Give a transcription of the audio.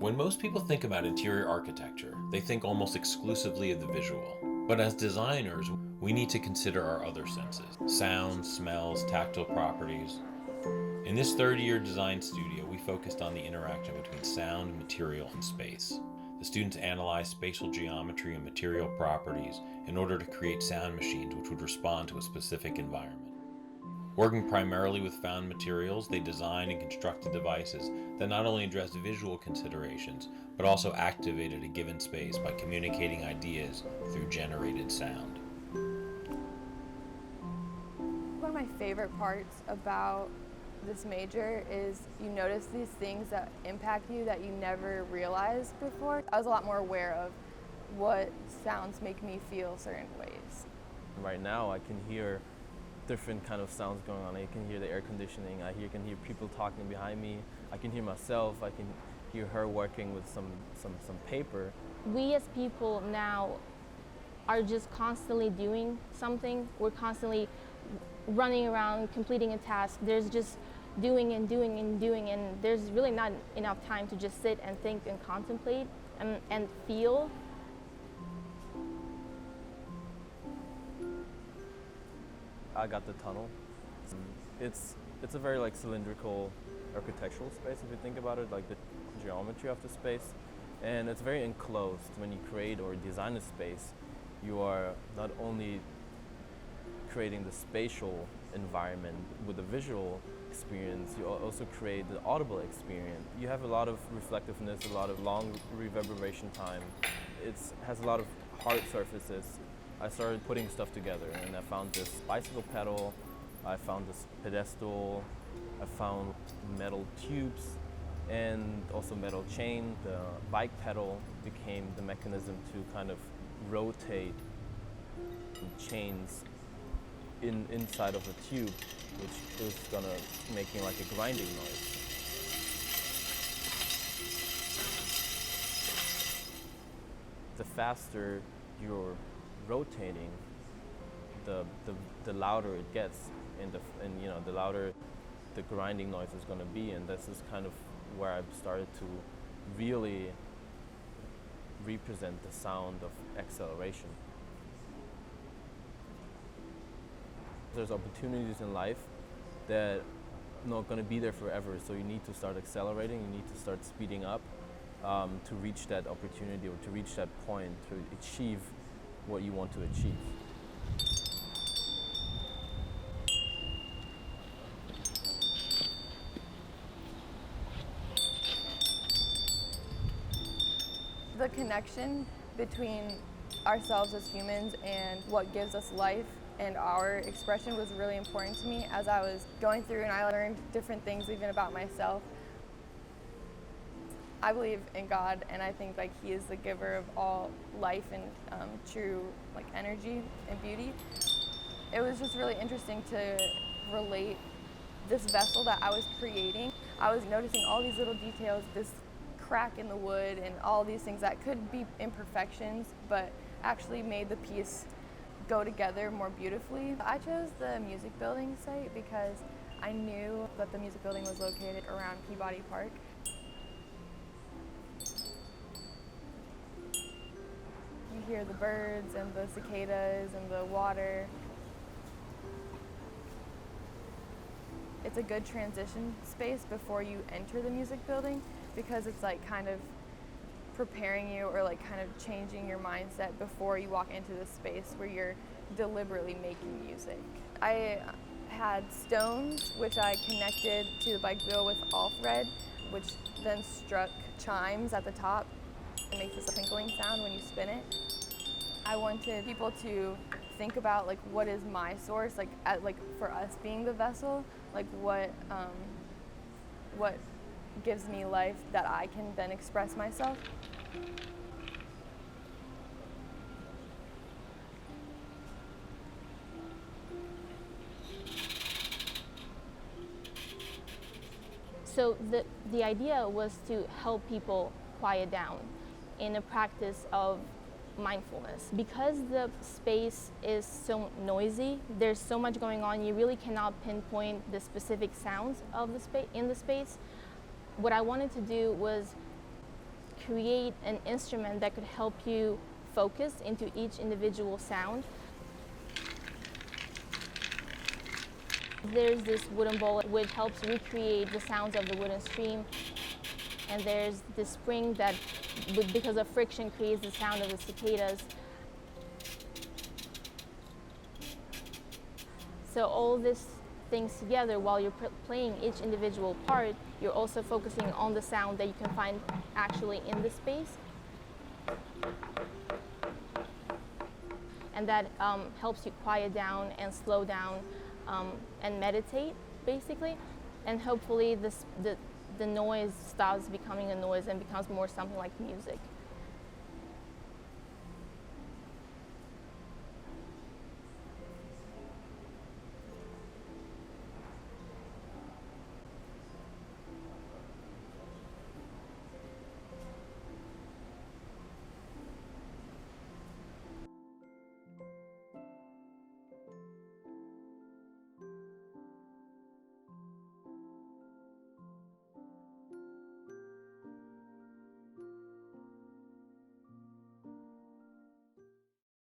When most people think about interior architecture, they think almost exclusively of the visual. But as designers, we need to consider our other senses: sounds, smells, tactile properties. In this third-year design studio, we focused on the interaction between sound, material, and space. The students analyzed spatial geometry and material properties in order to create sound machines which would respond to a specific environment. Working primarily with found materials, they designed and constructed devices that not only addressed visual considerations, but also activated a given space by communicating ideas through generated sound. One of my favorite parts about this major is you notice these things that impact you that you never realized before. I was a lot more aware of what sounds make me feel certain ways. Right now I can hear different kind of sounds going on. I can hear the air conditioning, I can hear people talking behind me, I can hear myself, I can hear her working with some paper. We as people now are just constantly doing something. We're constantly running around, completing a task. There's just doing and doing and doing, and there's really not enough time to just sit and think and contemplate and feel. I got the tunnel. It's a very like cylindrical architectural space if you think about it, like the geometry of the space, and it's very enclosed. When you create or design a space, you are not only creating the spatial environment with the visual experience, you also create the audible experience. You have a lot of reflectiveness, a lot of long reverberation time. It has a lot of hard surfaces. I started putting stuff together and I found this bicycle pedal, I found this pedestal, I found metal tubes and also metal chain. The bike pedal became the mechanism to kind of rotate chains inside of a tube, which is gonna making like a grinding noise. The faster you're rotating, the louder it gets, and you know, the louder the grinding noise is going to be, and this is kind of where I've started to really represent the sound of acceleration. There's opportunities in life that are not going to be there forever, so you need to start accelerating, you need to start speeding up to reach that opportunity or to reach that point, to achieve what you want to achieve. The connection between ourselves as humans and what gives us life and our expression was really important to me as I was going through, and I learned different things even about myself. I believe in God, and I think like He is the giver of all life and true like energy and beauty. It was just really interesting to relate this vessel that I was creating. I was noticing all these little details, this crack in the wood and all these things that could be imperfections, but actually made the piece go together more beautifully. I chose the music building site because I knew that the music building was located around Peabody Park. You hear the birds and the cicadas and the water. It's a good transition space before you enter the music building because it's like kind of preparing you or like kind of changing your mindset before you walk into the space where you're deliberately making music. I had stones which I connected to the bike wheel with all thread, which then struck chimes at the top. It makes this twinkling sound when you spin it. I wanted people to think about like what is my source, like for us being the vessel, like what gives me life that I can then express myself. So the idea was to help people quiet down in a practice of mindfulness. Because the space is so noisy, there's so much going on, you really cannot pinpoint the specific sounds of the space in the space. What I wanted to do was create an instrument that could help you focus into each individual sound. There's this wooden bowl which helps recreate the sounds of the wooden stream. And there's this spring that, because of friction, creates the sound of the cicadas. So all these things together, while you're playing each individual part, you're also focusing on the sound that you can find actually in the space. And that helps you quiet down and slow down and meditate, basically. And hopefully the noise stops becoming a noise and becomes more something like music.